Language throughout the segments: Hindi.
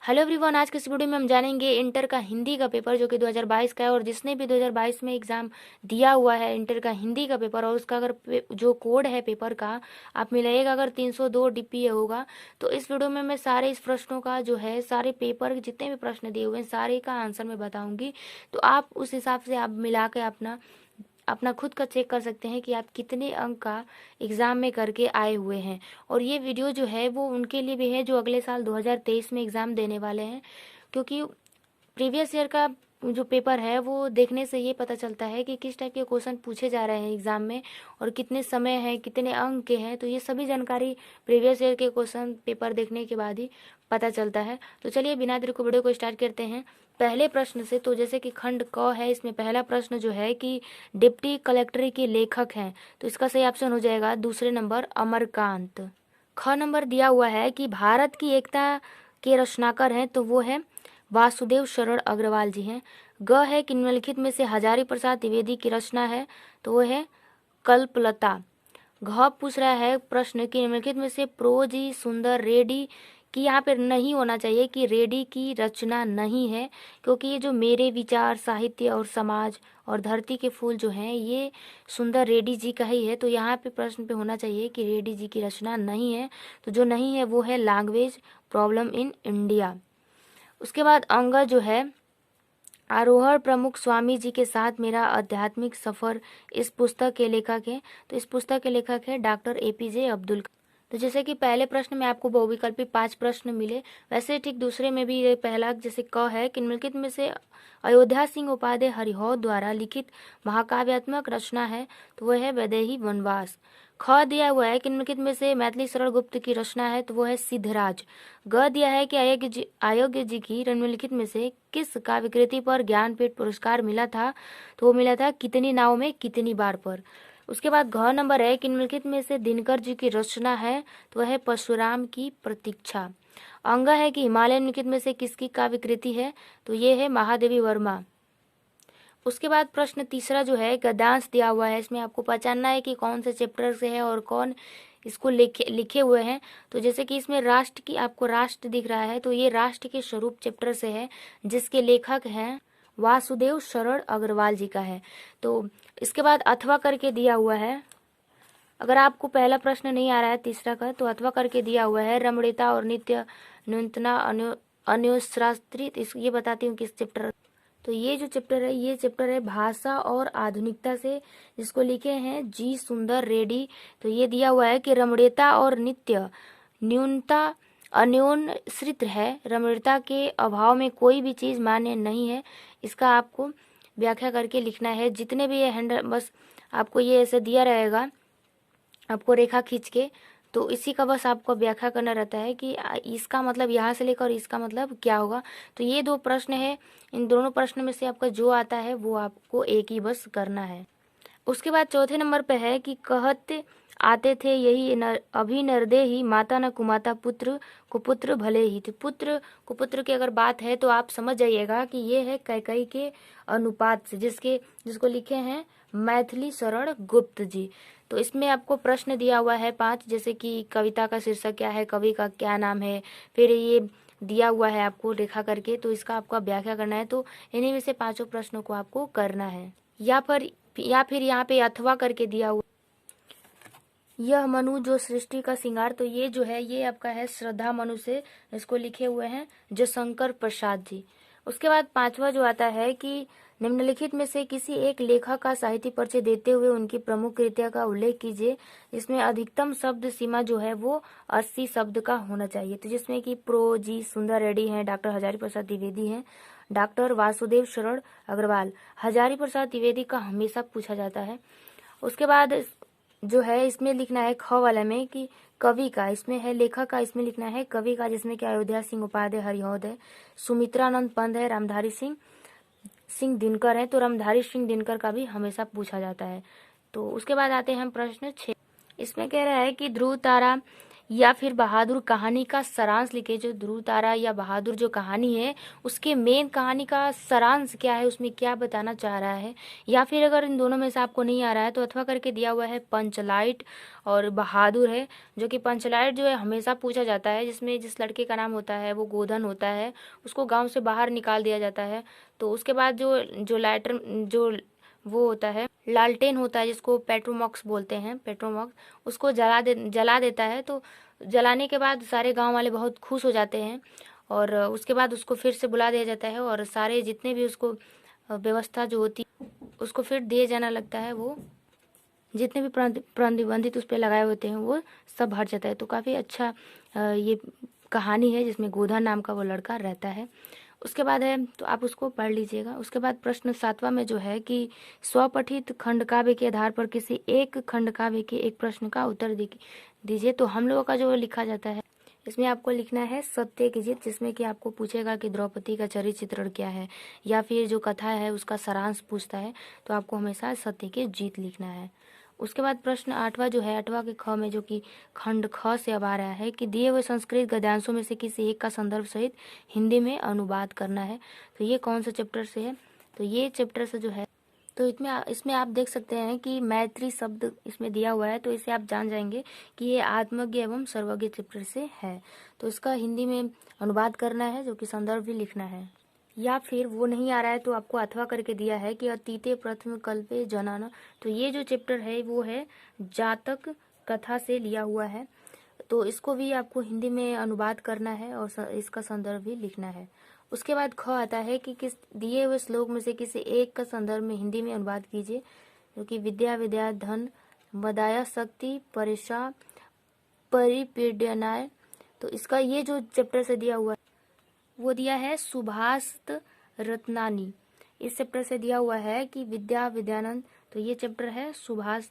हेलो एवरीवन, आज के इस वीडियो में हम जानेंगे इंटर का हिंदी का पेपर जो कि 2022 का है। और जिसने भी 2022 में एग्ज़ाम दिया हुआ है इंटर का हिंदी का पेपर, और उसका अगर जो कोड है पेपर का आप मिलाइएगा, अगर 302 DPA होगा, तो इस वीडियो में मैं सारे इस प्रश्नों का जो है, सारे पेपर जितने भी प्रश्न दिए हुए हैं सारे का आंसर मैं बताऊँगी। तो आप उस हिसाब से आप मिला के अपना अपना खुद का चेक कर सकते हैं कि आप कितने अंक का एग्ज़ाम में करके आए हुए हैं। और ये वीडियो जो है वो उनके लिए भी है जो अगले साल 2023 में एग्ज़ाम देने वाले हैं, क्योंकि प्रीवियस ईयर का जो पेपर है वो देखने से ये पता चलता है कि किस टाइप के क्वेश्चन पूछे जा रहे हैं एग्ज़ाम में, और कितने समय है, कितने अंक के हैं। तो ये सभी जानकारी प्रीवियस ईयर के क्वेश्चन पेपर देखने के बाद ही पता चलता है। तो चलिए बिना देर को वीडियो को स्टार्ट करते हैं पहले प्रश्न से। तो जैसे कि खंड क है, इसमें पहला प्रश्न जो है कि डिप्टी कलेक्टर के लेखक हैं, तो इसका सही ऑप्शन हो जाएगा दूसरे नंबर अमरकांत। ख नंबर दिया हुआ है कि भारत की एकता के रचनाकार हैं, तो वो है वासुदेव शरण अग्रवाल जी हैं। ग है कि निम्नलिखित में से हजारी प्रसाद द्विवेदी की रचना है, तो वो है कल्पलता। घ पूछ रहा है प्रश्न कि निम्नलिखित में से प्रोजी सुंदर रेड्डी की, यहाँ पे नहीं होना चाहिए कि रेड्डी की रचना नहीं है, क्योंकि ये जो मेरे विचार साहित्य और समाज और धरती के फूल जो हैं ये सुंदर रेड्डी जी का ही है। तो यहाँ पे प्रश्न पे होना चाहिए कि रेड्डी जी की रचना नहीं है। तो जो नहीं है वो है लैंग्वेज प्रॉब्लम इन इंडिया। उसके बाद अंग जो है आरोहण प्रमुख स्वामी जी के साथ मेरा आध्यात्मिक सफर, इस पुस्तक के लेखक हैं, तो इस पुस्तक के लेखक है डॉक्टर APJ अब्दुल कलाम। तो जैसे कि पहले प्रश्न में आपको बहुविकल्पी 5 प्रश्न मिले, वैसे ठीक दूसरे में भी ये पहला जैसे क है कि निम्नलिखित में से अयोध्या सिंह उपाध्याय हरिहौद द्वारा लिखित महाकाव्यात्मक रचना है, तो वह है वैदेही वनवास। ख दिया हुआ है कि निम्नलिखित में से मैथिली शरण गुप्त की रचना है, तो वो है सिद्धराज। ग दिया है कि अयोग्य जी की निम्नलिखित में से किस काव्य कृति पर ज्ञानपीठ पुरस्कार मिला था, तो वो मिला था कितनी नाव में कितनी बार पर। उसके बाद घ नंबर है कि निम्नलिखित में से दिनकर जी की रचना है, तो वह है परशुराम की प्रतीक्षा। अंग है कि हिमालय निम्नलिखित में से किसकी काव्य कृति है, तो ये है महादेवी वर्मा। उसके बाद प्रश्न तीसरा जो है गद्यांश दिया हुआ है, इसमें आपको पहचानना है कि कौन से चैप्टर से है और कौन इसको लिखे हुए हैं। तो जैसे कि इसमें राष्ट्र की आपको राष्ट्र दिख रहा है, तो ये राष्ट्र के स्वरूप चैप्टर से है, जिसके लेखक हैं वासुदेव शरण अग्रवाल जी का है। तो इसके बाद अथवा करके दिया हुआ है, अगर आपको पहला प्रश्न नहीं आ रहा है तीसरा का, तो अथवा करके दिया हुआ है रमणीयता और नित्य न्यूनतना अन्योश्रास्त्रित, ये बताती हूँ किस चैप्टर। तो ये जो चैप्टर है ये चैप्टर है भाषा और आधुनिकता से, जिसको लिखे हैं जी सुंदर रेड्डी। तो ये दिया हुआ है कि रमणीयता और नित्य न्यूनता अन्योन्श्रित है, रमणीयता के अभाव में कोई भी चीज़ मान्य नहीं है। इसका आपको व्याख्या करके लिखना है। जितने भी ये हैंड बस आपको ये ऐसे दिया रहेगा आपको रेखा खींच के, तो इसी का बस आपको व्याख्या करना रहता है कि इसका मतलब यहाँ से लेकर इसका मतलब क्या होगा। तो ये 2 प्रश्न है, इन दोनों प्रश्न में से आपका जो आता है वो आपको एक ही बस करना है। उसके बाद चौथे नंबर पे है कि कहते आते थे यही अभी नरदे ही माता न कुमाता पुत्र को पुत्र भले ही। तो पुत्र को पुत्र की अगर बात है तो आप समझ जाइएगा कि ये है कैकेयी के अनुपात से, जिसको लिखे हैं मैथिली शरण गुप्त जी। तो इसमें आपको प्रश्न दिया हुआ है 5, जैसे कि कविता का शीर्षक क्या है, कवि का क्या नाम है, फिर ये दिया हुआ है आपको रेखा करके, तो इसका आपको व्याख्या करना है। तो इन्हीं में से 5 प्रश्नों को आपको करना है। या फिर यहाँ पे अथवा करके दिया हुआ यह मनु जो सृष्टि का श्रृंगार, तो ये जो है ये आपका है श्रद्धा मनु से, इसको लिखे हुए हैं जो शंकर प्रसाद जी। उसके बाद 5वां जो आता है कि निम्नलिखित में से किसी एक लेखक का साहित्य परिचय देते हुए उनकी प्रमुख कृतियों का उल्लेख कीजिए। इसमें अधिकतम शब्द सीमा जो है वो 80 शब्द का होना चाहिए। तो जिसमें कि प्रो जी सुंदर रेड्डी हैं, डॉक्टर हजारी प्रसाद द्विवेदी हैं, डॉक्टर वासुदेव शरण अग्रवाल। हजारी प्रसाद द्विवेदी का हमेशा पूछा जाता है। उसके बाद जो है इसमें लिखना है ख वाला में कि कवि का, इसमें है लेखक का, इसमें लिखना है कवि का, जिसमें कि अयोध्या सिंह उपाध्याय हरिहौद है, सुमित्रानंद पंत है, रामधारी सिंह दिनकर है। तो रामधारी सिंह दिनकर का भी हमेशा पूछा जाता है। तो उसके बाद आते हैं हम प्रश्न 6। इसमें कह रहा है कि ध्रुव तारा या फिर बहादुर कहानी का सारांश लिखे। जो ध्रुव तारा या बहादुर जो कहानी है उसके मेन कहानी का सारांश क्या है, उसमें क्या बताना चाह रहा है। या फिर अगर इन दोनों में से आपको नहीं आ रहा है तो अथवा करके दिया हुआ है पंचलाइट और बहादुर है। जो कि पंचलाइट जो है हमेशा पूछा जाता है, जिसमें जिस लड़के का नाम होता है वो गोधन होता है, उसको गाँव से बाहर निकाल दिया जाता है। तो उसके बाद जो जो लाइटर जो वो होता है लालटेन होता है, जिसको पेट्रोमॉक्स बोलते हैं, पेट्रोमॉक्स, उसको जला देता है। तो जलाने के बाद सारे गांव वाले बहुत खुश हो जाते हैं और उसके बाद उसको फिर से बुला दिया जाता है और सारे जितने भी उसको व्यवस्था जो होती उसको फिर दिए जाना लगता है। वो जितने भी प्रतिबंधित उस पर लगाए होते हैं वो सब हट जाता है। तो काफ़ी अच्छा ये कहानी है जिसमें गोधन नाम का वो लड़का रहता है। उसके बाद है तो आप उसको पढ़ लीजिएगा। उसके बाद प्रश्न 7वां में जो है कि स्वपठित खंड काव्य के आधार पर किसी एक खंड काव्य के एक प्रश्न का उत्तर दीजिए। तो हम लोगों का जो लिखा जाता है इसमें आपको लिखना है सत्य की जीत, जिसमें कि आपको पूछेगा कि द्रौपदी का चरित्र चित्रण क्या है या फिर जो कथा है उसका सारांश पूछता है, तो आपको हमेशा सत्य की जीत लिखना है। उसके बाद प्रश्न 8वां जो है 8वां के ख में जो कि खंड ख से अब आ रहा है कि दिए हुए संस्कृत गद्यांशों में से किसी एक का संदर्भ सहित हिंदी में अनुवाद करना है। तो ये कौन सा चैप्टर से है, तो ये चैप्टर से जो है तो इसमें आप देख सकते हैं कि मैत्री शब्द इसमें दिया हुआ है, तो इसे आप जान जाएंगे कि ये आत्मज्ञ एवं सर्वज्ञ चैप्टर से है। तो इसका हिंदी में अनुवाद करना है जो कि संदर्भ भी लिखना है। या फिर वो नहीं आ रहा है तो आपको अथवा करके दिया है कि अतीते प्रथम कल्पे जनाना, तो ये जो चैप्टर है वो है जातक कथा से लिया हुआ है। तो इसको भी आपको हिंदी में अनुवाद करना है और इसका संदर्भ भी लिखना है। उसके बाद ख आता है कि किस दिए हुए श्लोक में से किसी एक का संदर्भ में हिंदी में अनुवाद कीजिए, जो कि विद्या विद्या धन मदाया शक्ति परेशा परिपीडनाय। तो इसका ये जो चैप्टर से दिया हुआ है वो दिया है सुभाष रत्नानी। इस चैप्टर से दिया हुआ है कि विद्या विद्यानंद, तो ये चैप्टर है सुभाष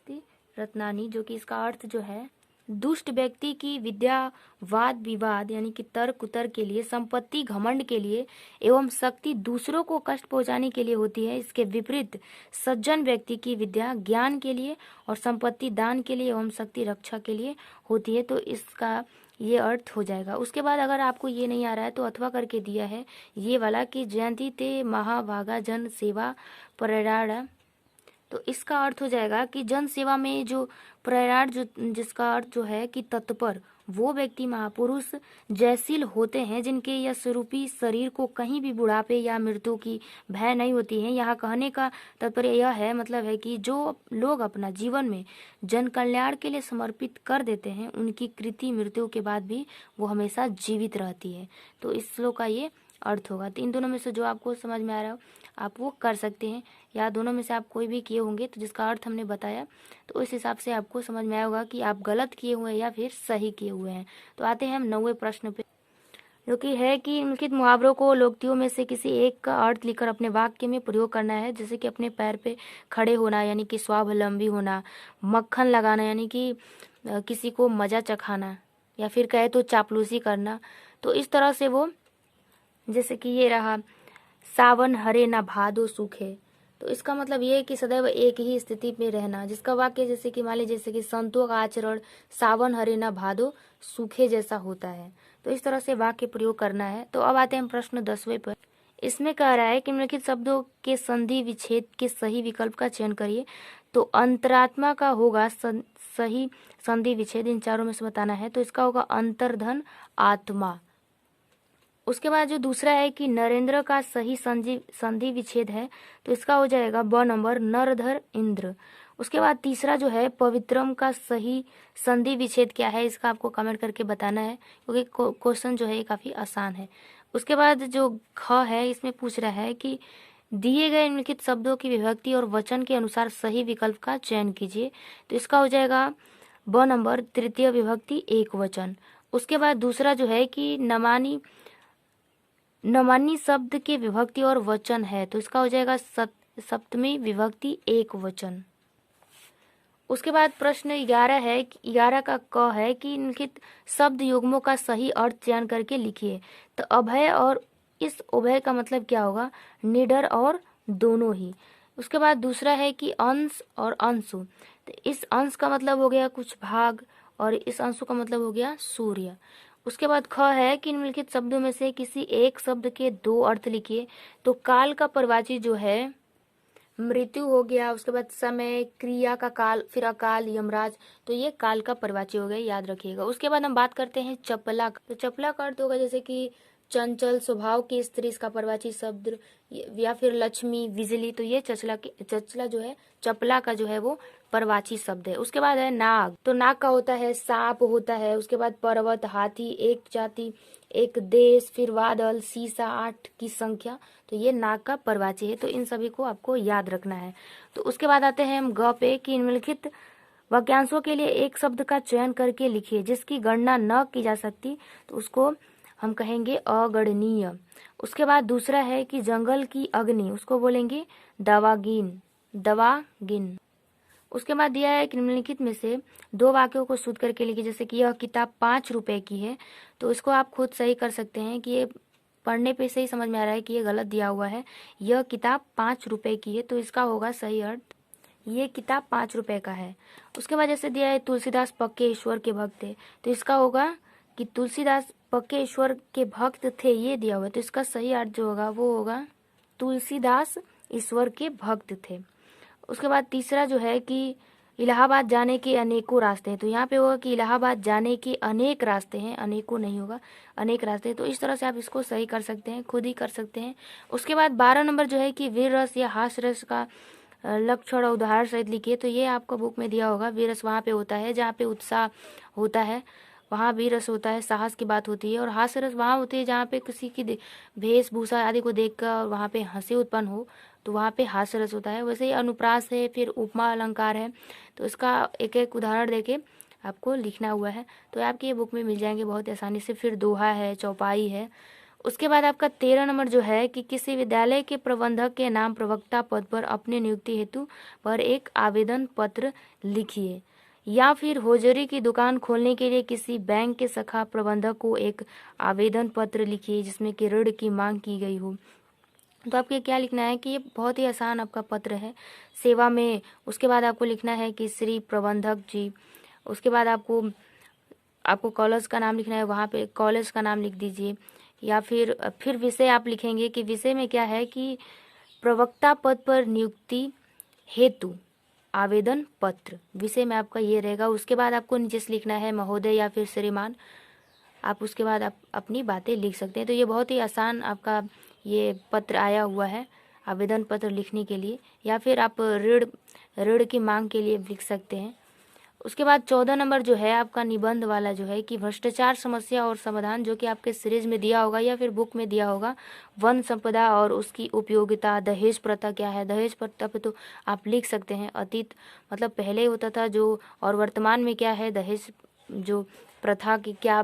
रत्नानी, जो कि इसका अर्थ जो है दुष्ट व्यक्ति की विद्या वाद विवाद यानी कि तर्क उत्तर के लिए, संपत्ति घमंड के लिए एवं शक्ति दूसरों को कष्ट पहुंचाने के लिए होती है। इसके विपरीत सज्जन व्यक्ति की विद्या ज्ञान के लिए और संपत्ति दान के लिए एवं शक्ति रक्षा के लिए होती है। तो इसका ये अर्थ हो जाएगा। उसके बाद अगर आपको ये नहीं आ रहा है तो अथवा करके दिया है ये वाला कि जयंती ते महाभागा जन सेवा प्रेरणा। तो इसका अर्थ हो जाएगा कि जन सेवा में जो प्रयाण जो जिसका अर्थ जो है कि तत्पर वो व्यक्ति महापुरुष जयशील होते हैं जिनके यश रूपी शरीर को कहीं भी बुढ़ापे या मृत्यु की भय नहीं होती है। यहाँ कहने का तात्पर्य यह है, मतलब है कि जो लोग अपना जीवन में जन कल्याण के लिए समर्पित कर देते हैं उनकी कृति मृत्यु के बाद भी वो हमेशा जीवित रहती है। तो इस श्लोक का ये अर्थ होगा। तो इन दोनों में से जो आपको समझ में आ रहा हो आप वो कर सकते हैं, या दोनों में से आप कोई भी किए होंगे तो जिसका अर्थ हमने बताया तो उस हिसाब से आपको समझ में आया होगा कि आप गलत किए हुए हैं या फिर सही किए हुए हैं। तो आते हैं हम 9वें प्रश्न पे, जो कि है कि निम्नलिखित मुहावरों को लोकोक्तियों में से किसी एक का अर्थ लिखकर अपने वाक्य में प्रयोग करना है। जैसे कि अपने पैर पे खड़े होना यानी कि स्वावलंबी होना, मक्खन लगाना यानी कि किसी को मजा चखाना, या फिर कहे तो चापलूसी करना। तो इस तरह से वो, जैसे कि ये रहा सावन हरे ना भादो सूखे, तो इसका मतलब ये है कि सदैव एक ही स्थिति में रहना। जिसका वाक्य जैसे कि मान लीजिए जैसे कि संतों का आचरण सावन हरे ना भादो सूखे जैसा होता है, तो इस तरह से वाक्य प्रयोग करना है। तो अब आते हैं प्रश्न 10वें पर। इसमें कह रहा है कि निम्नलिखित शब्दों के संधि विच्छेद के सही विकल्प का चयन करिए। तो अंतरात्मा का होगा सही संधि विच्छेद, इन चारों में से बताना है। तो इसका होगा अंतर्धन आत्मा। उसके बाद जो दूसरा है कि नरेंद्र का सही संधि विच्छेद है, तो इसका हो जाएगा ब नंबर नरधर इंद्र। उसके बाद तीसरा जो है पवित्रम का सही संधि विच्छेद क्या है, इसका आपको कमेंट करके बताना है क्योंकि क्वेश्चन जो है ये काफ़ी आसान है। उसके बाद जो ख है इसमें पूछ रहा है कि दिए गए निम्नलिखित शब्दों की विभक्ति और वचन के अनुसार सही विकल्प का चयन कीजिए। तो इसका हो जाएगा ब नंबर तृतीय विभक्ति एक वचन। उसके बाद दूसरा जो है कि नमानी शब्द के विभक्ति और वचन है, तो इसका हो जाएगा सप्तमी विभक्ति एक वचन। उसके बाद प्रश्न 11 है, 11 का क है कि निम्नलिखित शब्द युग्मों का सही अर्थ चयन करके लिखिए। तो अभय और इस उभय का मतलब क्या होगा, निडर और दोनों ही। उसके बाद दूसरा है कि अंश और अंशु, तो इस अंश का मतलब हो गया कुछ भाग और इस अंशु का मतलब हो गया सूर्य। उसके बाद ख है कि निम्नलिखित शब्दों में से किसी एक शब्द के दो अर्थ लिखिए। तो काल का प्रवाची जो है मृत्यु हो गया, उसके बाद समय, क्रिया का काल, फिर अकाल, यमराज, तो ये काल का प्रवाची हो गया, याद रखिएगा। उसके बाद हम बात करते हैं चपला का। तो चपला का अर्थ होगा जैसे कि चंचल स्वभाव की स्त्री, इसका प्रवाची शब्द, या फिर लक्ष्मी, बिजली, तो ये चचला जो है, चपला का जो है वो प्रवाची शब्द है। उसके बाद है नाग। तो नाग का होता है सांप होता है। उसके बाद पर्वत, हाथी, एक जाति, एक देश, फिर बादल, शीशा, 8 की संख्या, तो ये नाग का प्रवाची है। तो इन सभी को आपको याद रखना है। तो उसके बाद आते हैं हम ग पे कि निम्नलिखित वाक्यांशों के लिए एक शब्द का चयन करके लिखिए जिसकी गणना न की जा सकती, तो उसको हम कहेंगे अगणनीय। उसके बाद दूसरा है कि जंगल की अग्नि, उसको बोलेंगे दवागिन, दवागिन। उसके बाद दिया है कि निम्नलिखित में से दो वाक्यों को शुद्ध करके लिखिए, जैसे कि यह किताब 5 रुपए की है। तो इसको आप खुद सही कर सकते हैं कि ये पढ़ने पे से ही समझ में आ रहा है कि ये गलत दिया हुआ है। यह किताब 5 रुपए की है, तो इसका होगा सही अर्थ ये किताब 5 रुपए का है। उसके बाद जैसे दिया है तुलसीदास पक्के ईश्वर के भक्त थे, तो इसका होगा कि तुलसीदास पक्के ईश्वर के भक्त थे, ये दिया हुआ है। तो इसका सही अर्थ जो होगा वो होगा तुलसीदास ईश्वर के भक्त थे। उसके बाद तीसरा जो है कि इलाहाबाद जाने के अनेकों रास्ते हैं, तो यहाँ पे होगा कि इलाहाबाद जाने के अनेक रास्ते हैं, अनेकों नहीं होगा, अनेक रास्ते हैं। तो इस तरह से आप इसको सही कर सकते हैं, खुद ही कर सकते हैं। उसके बाद 12 नंबर जो है कि वीर रस या हास्य रस का लक्षण और उदाहरण सहित लिखिए। तो ये आपको बुक में दिया होगा। वीर रस वहाँ पे होता है जहाँ पे उत्साह होता है, वहाँ वीर रस होता है, साहस की बात होती है। और हास्य रस वहाँ होती है जहाँ पे किसी की वेशभूषा आदि को देखकर वहाँ पे हंसी उत्पन्न हो, तो वहाँ पे हास्य रस होता है। वैसे ही अनुप्रास है, फिर उपमा अलंकार है, तो इसका एक एक उदाहरण देके आपको लिखना हुआ है। तो आपकी ये बुक में मिल जाएंगे बहुत आसानी से। फिर दोहा है, चौपाई है। उसके बाद आपका 13 नंबर जो है कि किसी विद्यालय के प्रबंधक के नाम प्रवक्ता पद पर अपने नियुक्ति हेतु पर एक आवेदन पत्र लिखिए। या फिर होजरी की दुकान खोलने के लिए किसी बैंक के शाखा प्रबंधक को एक आवेदन पत्र लिखिए जिसमें कि ऋण की मांग की गई हो। तो आपको क्या लिखना है कि ये बहुत ही आसान आपका पत्र है, सेवा में। उसके बाद आपको लिखना है कि श्री प्रबंधक जी। उसके बाद आपको कॉलेज का नाम लिखना है, वहाँ पे कॉलेज का नाम लिख दीजिए। या फिर विषय आप लिखेंगे कि विषय में क्या है कि प्रवक्ता पद पर नियुक्ति हेतु आवेदन पत्र, विषय में आपका ये रहेगा। उसके बाद आपको नीचे से लिखना है महोदय या फिर श्रीमान। आप उसके बाद आप अपनी बातें लिख सकते हैं। तो ये बहुत ही आसान आपका ये पत्र आया हुआ है आवेदन पत्र लिखने के लिए, या फिर आप ऋण की मांग के लिए लिख सकते हैं। उसके बाद 14 नंबर जो है आपका निबंध वाला जो है कि भ्रष्टाचार समस्या और समाधान, जो कि आपके सीरीज में दिया होगा या फिर बुक में दिया होगा। वन संपदा और उसकी उपयोगिता, दहेज प्रथा क्या है, दहेज प्रथा पे तो आप लिख सकते हैं। अतीत मतलब पहले होता था जो, और वर्तमान में क्या है, दहेज जो प्रथा की क्या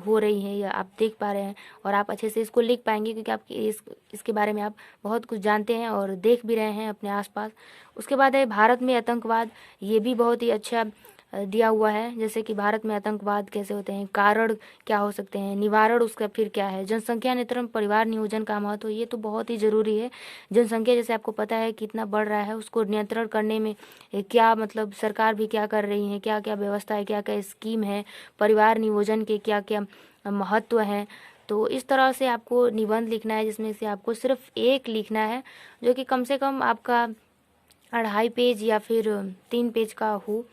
हो रही है या आप देख पा रहे हैं, और आप अच्छे से इसको लिख पाएंगे क्योंकि आप इसके बारे में आप बहुत कुछ जानते हैं और देख भी रहे हैं अपने आसपास। उसके बाद है भारत में आतंकवाद, ये भी बहुत ही अच्छा दिया हुआ है, जैसे कि भारत में आतंकवाद कैसे होते हैं, कारण क्या हो सकते हैं, निवारण उसका फिर क्या है, जनसंख्या नियंत्रण, परिवार नियोजन का महत्व, ये तो बहुत ही ज़रूरी है। जनसंख्या जैसे आपको पता है कितना बढ़ रहा है, उसको नियंत्रण करने में क्या मतलब सरकार भी क्या कर रही है, क्या क्या व्यवस्था है, क्या क्या स्कीम है, परिवार नियोजन के क्या क्या महत्व है। तो इस तरह से आपको निबंध लिखना है जिसमें से आपको सिर्फ एक लिखना है जो कि कम से कम आपका 2.5 पेज या फिर 3 पेज का हो।